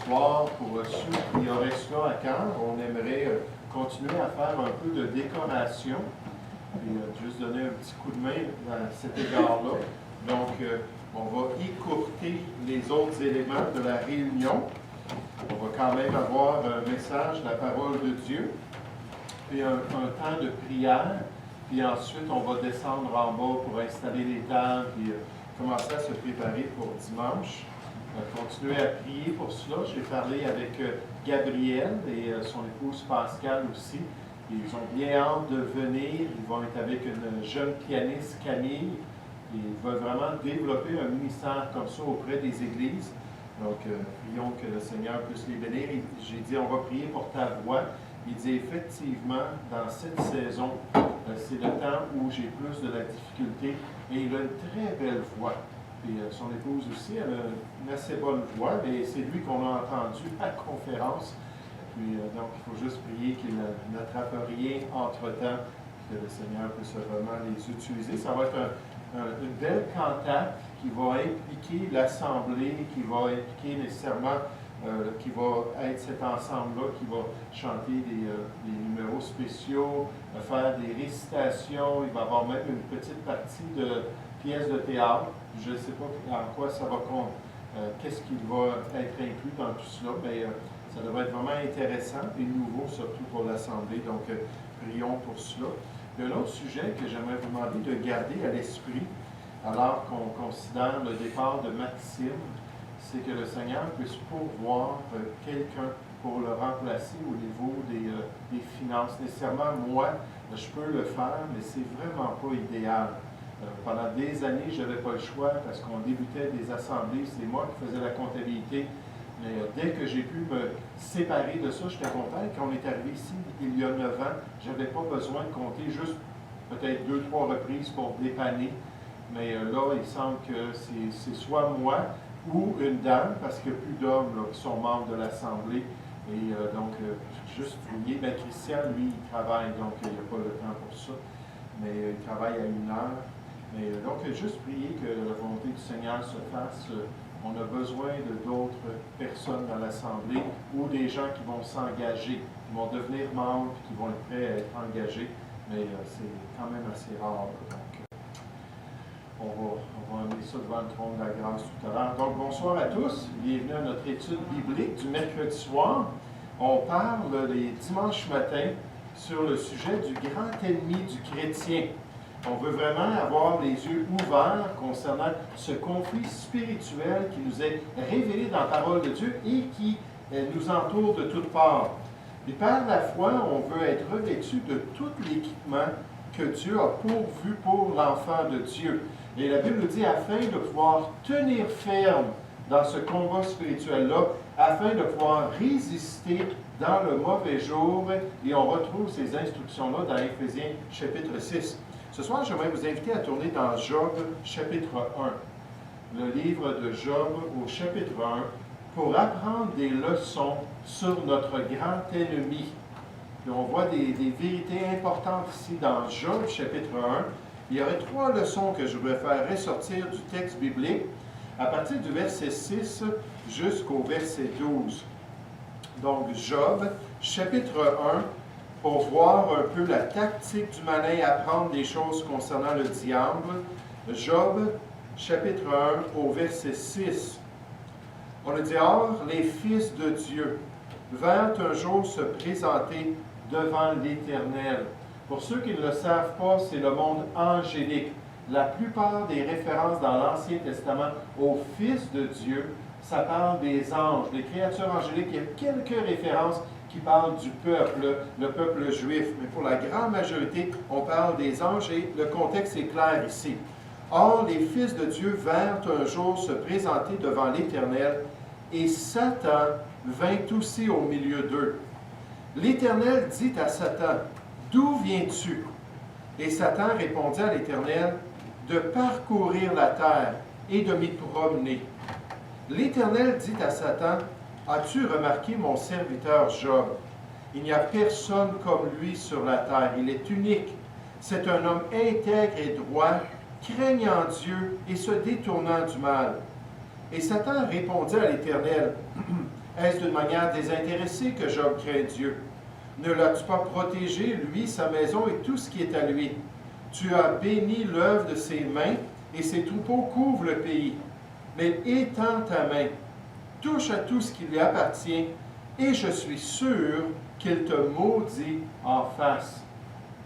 soir, pour ceux qui auraient cela à cœur, on aimerait continuer à faire un peu de décoration, et juste donner un petit coup de main à cet égard-là. Donc, on va écourter les autres éléments de la réunion. On va quand même avoir un message de la parole de Dieu, puis un temps de prière, puis ensuite on va descendre en bas pour installer les tables, puis commencer à se préparer pour dimanche. Continuer à prier pour cela. J'ai parlé avec Gabriel et son épouse Pascal aussi. Ils ont bien hâte de venir. Ils vont être avec une jeune pianiste, Camille. Ils veulent vraiment développer un ministère comme ça auprès des églises. Donc, prions que le Seigneur puisse les bénir. J'ai dit, on va prier pour ta voix. Il dit, effectivement, dans cette saison, c'est le temps où j'ai plus de la difficulté. Et il a une très belle voix. Et son épouse aussi, elle a une assez bonne voix, mais c'est lui qu'on a entendu à la conférence. Puis, donc, il faut juste prier qu'il n'attrape rien entre-temps, que le Seigneur puisse vraiment les utiliser. Ça va être une belle cantate qui va impliquer l'Assemblée, qui va impliquer nécessairement, qui va être cet ensemble-là, qui va chanter des numéros spéciaux, faire des récitations. Il va y avoir même une petite partie de pièces de théâtre. Je ne sais pas en quoi ça va qu'est-ce qui va être inclus dans tout cela, mais ça devrait être vraiment intéressant et nouveau, surtout pour l'Assemblée. Donc, prions pour cela. Il y a un autre sujet que j'aimerais vous demander de garder à l'esprit, alors qu'on considère le départ de Maxime, c'est que le Seigneur puisse pourvoir quelqu'un pour le remplacer au niveau des finances. Nécessairement, moi, je peux le faire, mais c'est vraiment pas idéal. Pendant des années, je n'avais pas le choix parce qu'on débutait des assemblées, c'est moi qui faisais la comptabilité. Mais dès que j'ai pu me séparer de ça, j'étais content. Quand on est arrivé ici, il y a 9 ans, je n'avais pas besoin de compter juste peut-être 2-3 reprises pour dépanner. Mais là, il semble que c'est soit moi ou une dame, parce qu'il n'y a plus d'hommes qui sont membres de l'Assemblée. Et donc, juste prier. Ben, Christian, lui, il travaille, donc il n'y a pas le temps pour ça. Mais il travaille à 1 heure. Mais donc, juste prier que la volonté du Seigneur se fasse. On a besoin d'autres personnes dans l'Assemblée ou des gens qui vont s'engager, qui vont devenir membres, qui vont être prêts à être engagés. Mais c'est quand même assez rare. Donc, on va amener ça devant le trône de la grâce tout à l'heure. Donc, bonsoir à tous. Bienvenue à notre étude biblique du mercredi soir. On parle les dimanches matins sur le sujet du grand ennemi du chrétien. On veut vraiment avoir les yeux ouverts concernant ce conflit spirituel qui nous est révélé dans la parole de Dieu et qui nous entoure de toutes parts. Et par la foi, on veut être revêtu de tout l'équipement que Dieu a pourvu pour l'enfant de Dieu. Et la Bible nous dit, afin de pouvoir tenir ferme dans ce combat spirituel-là, afin de pouvoir résister dans le mauvais jour. Et on retrouve ces instructions-là dans Éphésiens chapitre 6. Ce soir, j'aimerais vous inviter à tourner dans Job, chapitre 1. Le livre de Job, au chapitre 1, pour apprendre des leçons sur notre grand ennemi. Et on voit des vérités importantes ici dans Job, chapitre 1. Il y aurait 3 leçons que je voudrais faire ressortir du texte biblique, à partir du verset 6 jusqu'au verset 12. Donc, Job, chapitre 1, pour voir un peu la tactique du malin et apprendre des choses concernant le diable. Job, chapitre 1, au verset 6. On a dit, or, les fils de Dieu vinrent un jour se présenter devant l'Éternel. Pour ceux qui ne le savent pas, c'est le monde angélique. La plupart des références dans l'Ancien Testament aux fils de Dieu, ça parle des anges, des créatures angéliques. Il y a quelques références qui parle du peuple, le peuple juif. Mais pour la grande majorité, on parle des anges et le contexte est clair ici. Or, les fils de Dieu vinrent un jour se présenter devant l'Éternel et Satan vint aussi au milieu d'eux. L'Éternel dit à Satan, « D'où viens-tu? » Et Satan répondit à l'Éternel, « De parcourir la terre et de m'y promener. » L'Éternel dit à Satan, « As-tu remarqué mon serviteur Job? Il n'y a personne comme lui sur la terre. Il est unique. C'est un homme intègre et droit, craignant Dieu et se détournant du mal. » Et Satan répondit à l'Éternel, « Est-ce d'une manière désintéressée que Job craint Dieu? Ne l'as-tu pas protégé, lui, sa maison et tout ce qui est à lui? Tu as béni l'œuvre de ses mains, et ses troupeaux couvrent le pays. Mais étends ta main, touche à tout ce qui lui appartient, et je suis sûr qu'il te maudit en face.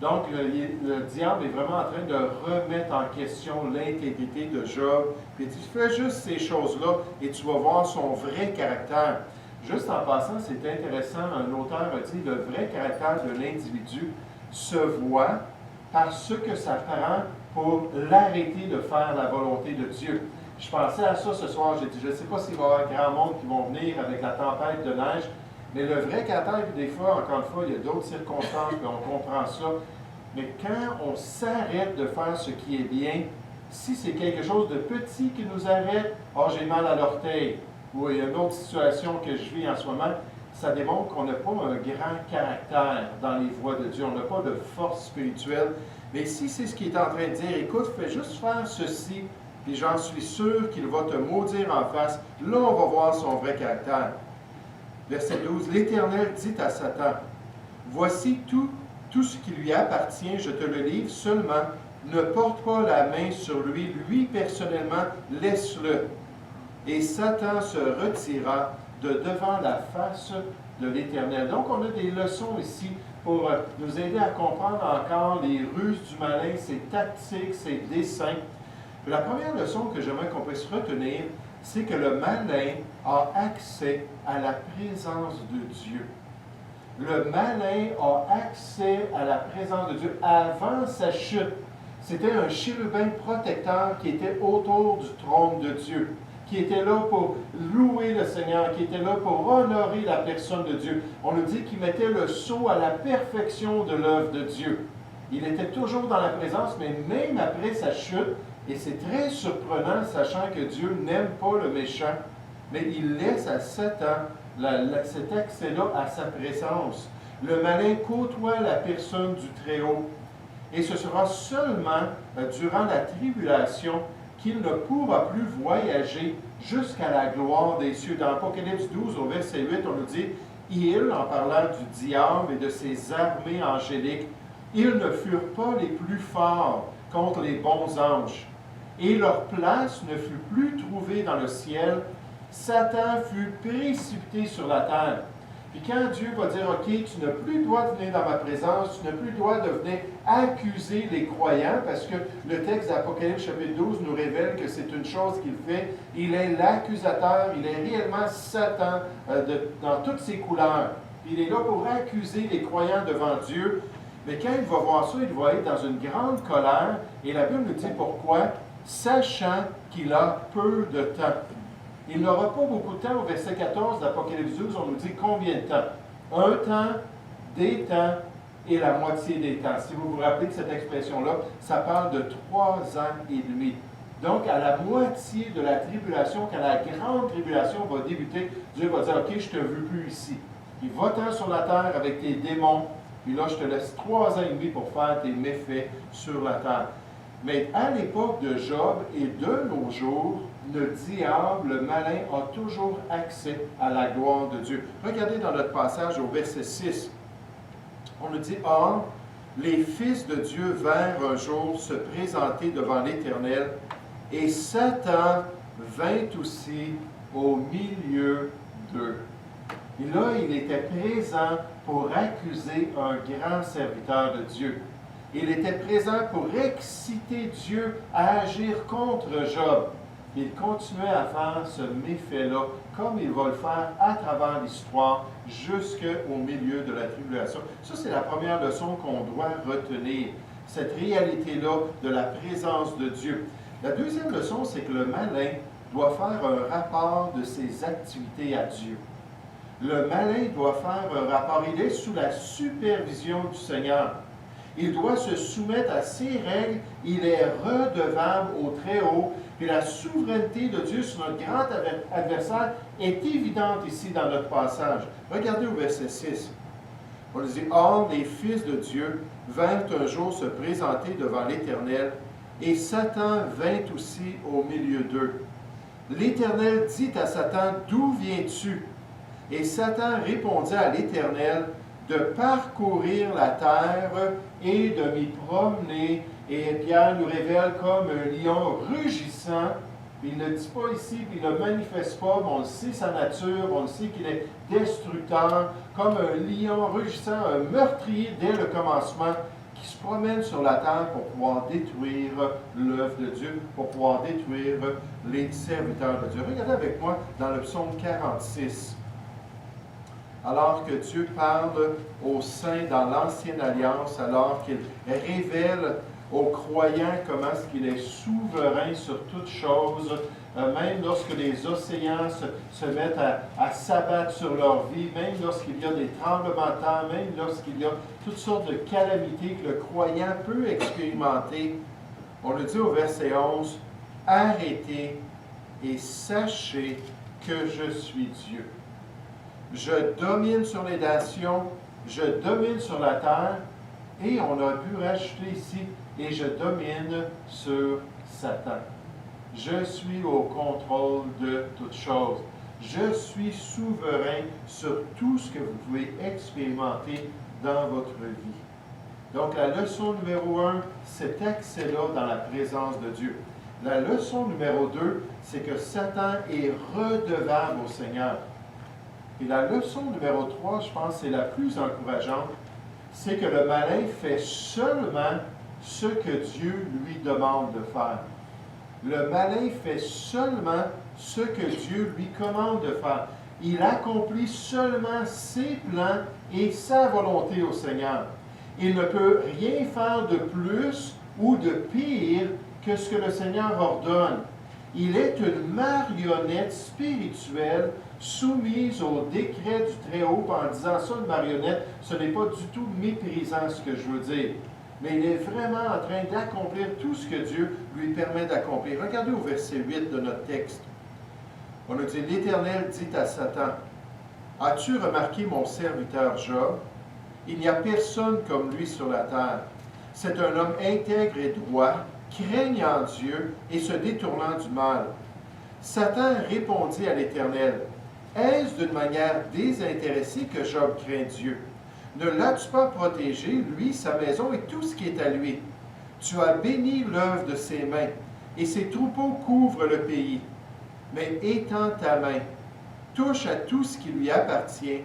Donc, le diable est vraiment en train de remettre en question l'intégrité de Job. Puis il dit, fais juste ces choses-là et tu vas voir son vrai caractère. Juste en passant, c'est intéressant, un auteur a dit, le vrai caractère de l'individu se voit par ce que ça prend pour l'arrêter de faire la volonté de Dieu. Je pensais à ça ce soir, j'ai dit, je ne sais pas s'il va y avoir grand monde qui vont venir avec la tempête de neige, mais le vrai caractère, des fois, encore une fois, il y a d'autres circonstances, puis on comprend ça. Mais quand on s'arrête de faire ce qui est bien, si c'est quelque chose de petit qui nous arrête, « oh, j'ai mal à l'orteil », ou il y a une autre situation que je vis en ce moment, ça démontre qu'on n'a pas un grand caractère dans les voies de Dieu, on n'a pas de force spirituelle. Mais si c'est ce qu'il est en train de dire, écoute, fais juste faire ceci, puis j'en suis sûr qu'il va te maudire en face, là on va voir son vrai caractère. Verset 12, l'Éternel dit à Satan, « Voici tout ce qui lui appartient, je te le livre, seulement ne porte pas la main sur lui, lui personnellement, laisse-le. » Et Satan se retira de devant la face de l'Éternel. Donc on a des leçons ici pour nous aider à comprendre encore les ruses du malin, ses tactiques, ses desseins. La première leçon que j'aimerais qu'on puisse retenir, c'est que le malin a accès à la présence de Dieu. Le malin a accès à la présence de Dieu avant sa chute. C'était un chérubin protecteur qui était autour du trône de Dieu, qui était là pour louer le Seigneur, qui était là pour honorer la personne de Dieu. On nous dit qu'il mettait le sceau à la perfection de l'œuvre de Dieu. Il était toujours dans la présence, mais même après sa chute, et c'est très surprenant, sachant que Dieu n'aime pas le méchant, mais il laisse à Satan cet accès-là à sa présence. Le malin côtoie la personne du Très-Haut. Et ce sera seulement durant la tribulation qu'il ne pourra plus voyager jusqu'à la gloire des cieux. Dans Apocalypse 12, au verset 8, on nous dit, « Ils, en parlant du diable et de ses armées angéliques, ils ne furent pas les plus forts contre les bons anges. Et leur place ne fut plus trouvée dans le ciel. Satan fut précipité sur la terre. » Puis quand Dieu va dire, « OK, tu n'as plus le droit de venir dans ma présence, tu n'as plus le droit de venir accuser les croyants, parce que le texte d'Apocalypse chapitre 12 nous révèle que c'est une chose qu'il fait. Il est l'accusateur, il est réellement Satan dans toutes ses couleurs. Il est là pour accuser les croyants devant Dieu. Mais quand il va voir ça, il va être dans une grande colère. Et la Bible nous dit pourquoi, sachant qu'il a peu de temps. Il n'aura pas beaucoup de temps. Au verset 14 d'Apocalypse 12, on nous dit combien de temps? Un temps, des temps et la moitié des temps. Si vous vous rappelez de cette expression-là, ça parle de 3 ans et demi. Donc, à la moitié de la tribulation, quand la grande tribulation va débuter, Dieu va dire, « OK, je ne te veux plus ici. Il va-t'en sur la terre avec tes démons, puis là, je te laisse 3 ans et demi pour faire tes méfaits sur la terre. » Mais à l'époque de Job et de nos jours, le diable, le malin, a toujours accès à la gloire de Dieu. Regardez dans notre passage au verset 6. On nous dit, « Or, les fils de Dieu vinrent un jour se présenter devant l'Éternel, et Satan vint aussi au milieu d'eux. » Et là, il était présent pour accuser un grand serviteur de Dieu. Il était présent pour exciter Dieu à agir contre Job. Il continuait à faire ce méfait-là, comme il va le faire à travers l'histoire, jusqu'au milieu de la tribulation. Ça, c'est la première leçon qu'on doit retenir, cette réalité-là de la présence de Dieu. La deuxième leçon, c'est que le malin doit faire un rapport de ses activités à Dieu. Le malin doit faire un rapport. Il est sous la supervision du Seigneur. Il doit se soumettre à ses règles. Il est redevable au Très-Haut. Et la souveraineté de Dieu sur notre grand adversaire est évidente ici dans notre passage. Regardez au verset 6. On nous dit, « Or, les fils de Dieu vinrent un jour se présenter devant l'Éternel, et Satan vint aussi au milieu d'eux. L'Éternel dit à Satan, « D'où viens-tu? » Et Satan répondit à l'Éternel de parcourir la terre et de m'y promener. Et Pierre nous révèle comme un lion rugissant. Il ne le dit pas ici, puis il ne le manifeste pas, mais on le sait sa nature, on le sait qu'il est destructeur, comme un lion rugissant, un meurtrier dès le commencement, qui se promène sur la terre pour pouvoir détruire l'œuvre de Dieu, pour pouvoir détruire les serviteurs de Dieu. Regardez avec moi dans le psaume 46. Alors que Dieu parle aux saints dans l'Ancienne Alliance, alors qu'il révèle aux croyants comment est-ce qu'il est souverain sur toutes choses, même lorsque les océans se mettent à s'abattre sur leur vie, même lorsqu'il y a des tremblements de terre, même lorsqu'il y a toutes sortes de calamités que le croyant peut expérimenter. On le dit au verset 11, « Arrêtez et sachez que je suis Dieu. Je domine sur les nations, je domine sur la terre, et on a pu rajouter ici, et je domine sur Satan. Je suis au contrôle de toutes choses. Je suis souverain sur tout ce que vous pouvez expérimenter dans votre vie. » Donc la leçon numéro 1, cet accès-là dans la présence de Dieu. La leçon numéro 2, c'est que Satan est redevable au Seigneur. Et la leçon numéro 3, je pense, c'est la plus encourageante, c'est que le malin fait seulement ce que Dieu lui demande de faire. Le malin fait seulement ce que Dieu lui commande de faire. Il accomplit seulement ses plans et sa volonté au Seigneur. Il ne peut rien faire de plus ou de pire que ce que le Seigneur ordonne. Il est une marionnette spirituelle soumise au décret du Très-Haut. En disant ça, une marionnette, ce n'est pas du tout méprisant ce que je veux dire. Mais il est vraiment en train d'accomplir tout ce que Dieu lui permet d'accomplir. Regardez au verset 8 de notre texte. On a dit, « L'Éternel dit à Satan, « As-tu remarqué mon serviteur Job? Il n'y a personne comme lui sur la terre. C'est un homme intègre et droit, craignant Dieu et se détournant du mal. » Satan répondit à l'Éternel, « Est-ce d'une manière désintéressée que Job craint Dieu? Ne l'as-tu pas protégé, lui, sa maison et tout ce qui est à lui? Tu as béni l'œuvre de ses mains, et ses troupeaux couvrent le pays. Mais étends ta main, touche à tout ce qui lui appartient,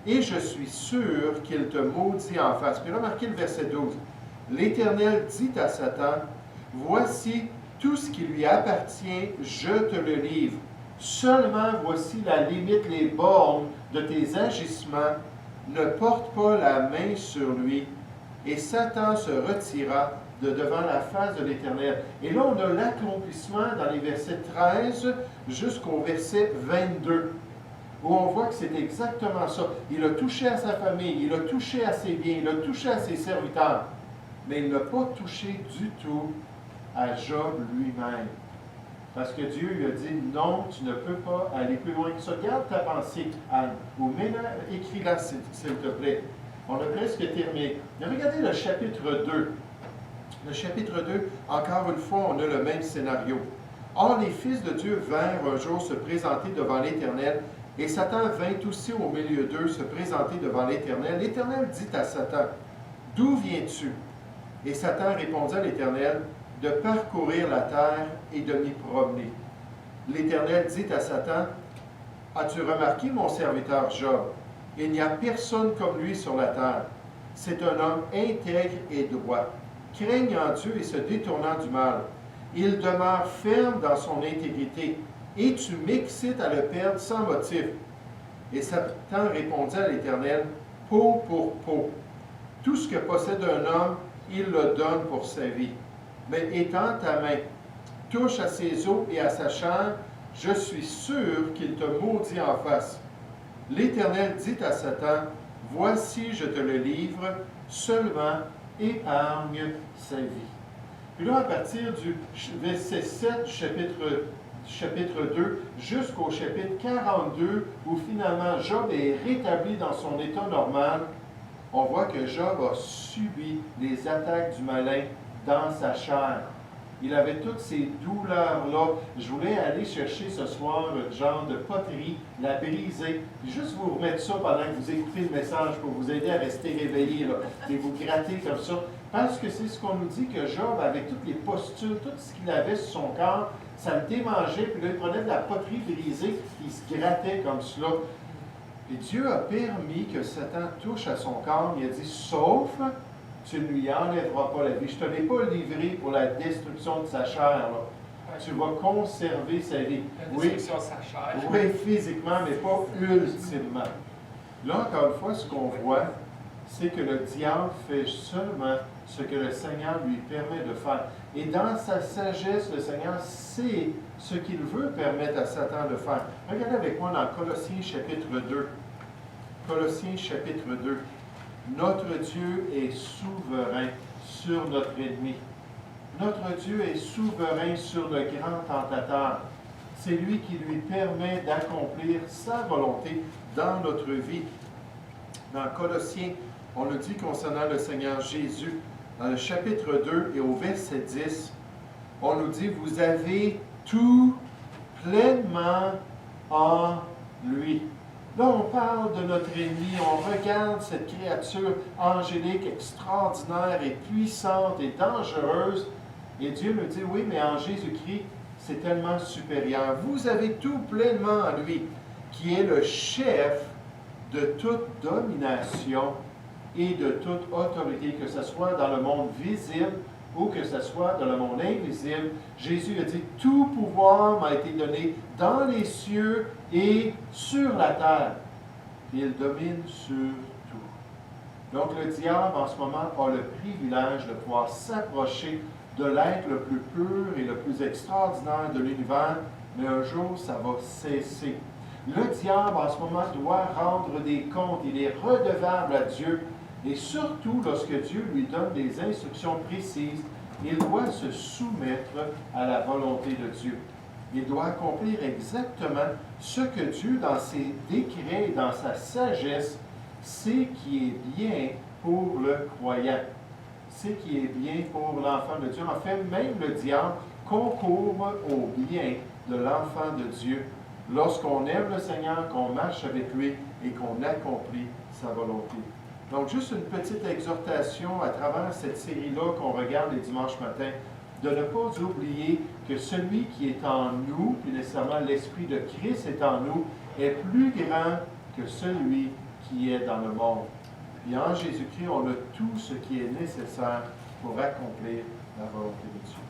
et je suis sûr qu'il te maudit en face. » Puis remarquez le verset 12. L'Éternel dit à Satan, « Voici tout ce qui lui appartient, je te le livre. Seulement voici la limite, les bornes de tes agissements. Ne porte pas la main sur lui. » Et Satan se retira de devant la face de l'Éternel. Et là, on a l'accomplissement dans les versets 13 jusqu'au verset 22, où on voit que c'est exactement ça. Il a touché à sa famille, il a touché à ses biens, il a touché à ses serviteurs, mais il n'a pas touché du tout à Job lui-même. Parce que Dieu lui a dit, non, tu ne peux pas aller plus loin que ça. Garde ta pensée, Anne, ou écris-la, s'il te plaît. On a presque terminé. Mais regardez le chapitre 2. Le chapitre 2, encore une fois, on a le même scénario. Or, les fils de Dieu vinrent un jour se présenter devant l'Éternel, et Satan vint aussi au milieu d'eux se présenter devant l'Éternel. L'Éternel dit à Satan, « D'où viens-tu? » Et Satan répondit à l'Éternel, « De parcourir la terre et de m'y promener. » L'Éternel dit à Satan, « As-tu remarqué mon serviteur Job? Il n'y a personne comme lui sur la terre. C'est un homme intègre et droit, craignant Dieu et se détournant du mal. Il demeure ferme dans son intégrité, et tu m'excites à le perdre sans motif. » Et Satan répondit à l'Éternel, « Peau pour peau. Tout ce que possède un homme, il le donne pour sa vie. Mais étends ta main, touche à ses os et à sa chair, je suis sûr qu'il te maudit en face. » L'Éternel dit à Satan, « Voici, je te le livre, seulement épargne sa vie. » Puis là, à partir du verset 7 du chapitre 2 jusqu'au chapitre 42, où finalement Job est rétabli dans son état normal, on voit que Job a subi les attaques du malin dans sa chair. Il avait toutes ces douleurs-là. Je voulais aller chercher ce soir le genre de poterie, la briser, puis juste vous remettre ça pendant que vous écoutez le message pour vous aider à rester réveillé, là, et vous gratter comme ça. Parce que c'est ce qu'on nous dit que Job, avec toutes les postules, tout ce qu'il avait sur son corps, ça le démangeait, puis là, il prenait de la poterie brisée, puis il se grattait comme cela. Et Dieu a permis que Satan touche à son corps. Il a dit, sauf, tu ne lui enlèveras pas la vie. Je ne te l'ai pas livré pour la destruction de sa chair. Là. Tu vas conserver sa vie. La destruction de sa chair. Oui, physiquement, mais pas ultimement. Là, encore une fois, ce qu'on voit, c'est que le diable fait seulement ce que le Seigneur lui permet de faire. Et dans sa sagesse, le Seigneur sait ce qu'il veut permettre à Satan de faire. Regardez avec moi dans Colossiens chapitre 2. Colossiens chapitre 2. Notre Dieu est souverain sur notre ennemi. Notre Dieu est souverain sur le grand tentateur. C'est lui qui lui permet d'accomplir sa volonté dans notre vie. Dans Colossiens, on le dit concernant le Seigneur Jésus, dans le chapitre 2 et au verset 10, on nous dit, vous avez tout pleinement en lui. Là, on parle de notre ennemi, on regarde cette créature angélique, extraordinaire et puissante et dangereuse, et Dieu nous dit, oui, mais en Jésus-Christ, c'est tellement supérieur. Vous avez tout pleinement en lui, qui est le chef de toute domination et de toute autorité, que ce soit dans le monde visible ou que ce soit dans le monde invisible. Jésus a dit, tout pouvoir m'a été donné dans les cieux et sur la terre. Et il domine sur tout. Donc le diable en ce moment a le privilège de pouvoir s'approcher de l'être le plus pur et le plus extraordinaire de l'univers, mais un jour ça va cesser. Le diable en ce moment doit rendre des comptes, il est redevable à Dieu. Et surtout, lorsque Dieu lui donne des instructions précises, il doit se soumettre à la volonté de Dieu. Il doit accomplir exactement ce que Dieu, dans ses décrets et dans sa sagesse, sait qui est bien pour le croyant. C'est qui est bien pour l'enfant de Dieu. En fait, même le diable concourt au bien de l'enfant de Dieu lorsqu'on aime le Seigneur, qu'on marche avec lui et qu'on accomplit sa volonté. Donc, juste une petite exhortation à travers cette série-là qu'on regarde les dimanches matins, de ne pas oublier que celui qui est en nous, puis nécessairement l'Esprit de Christ est en nous, est plus grand que celui qui est dans le monde. Et en Jésus-Christ, on a tout ce qui est nécessaire pour accomplir la volonté de Dieu.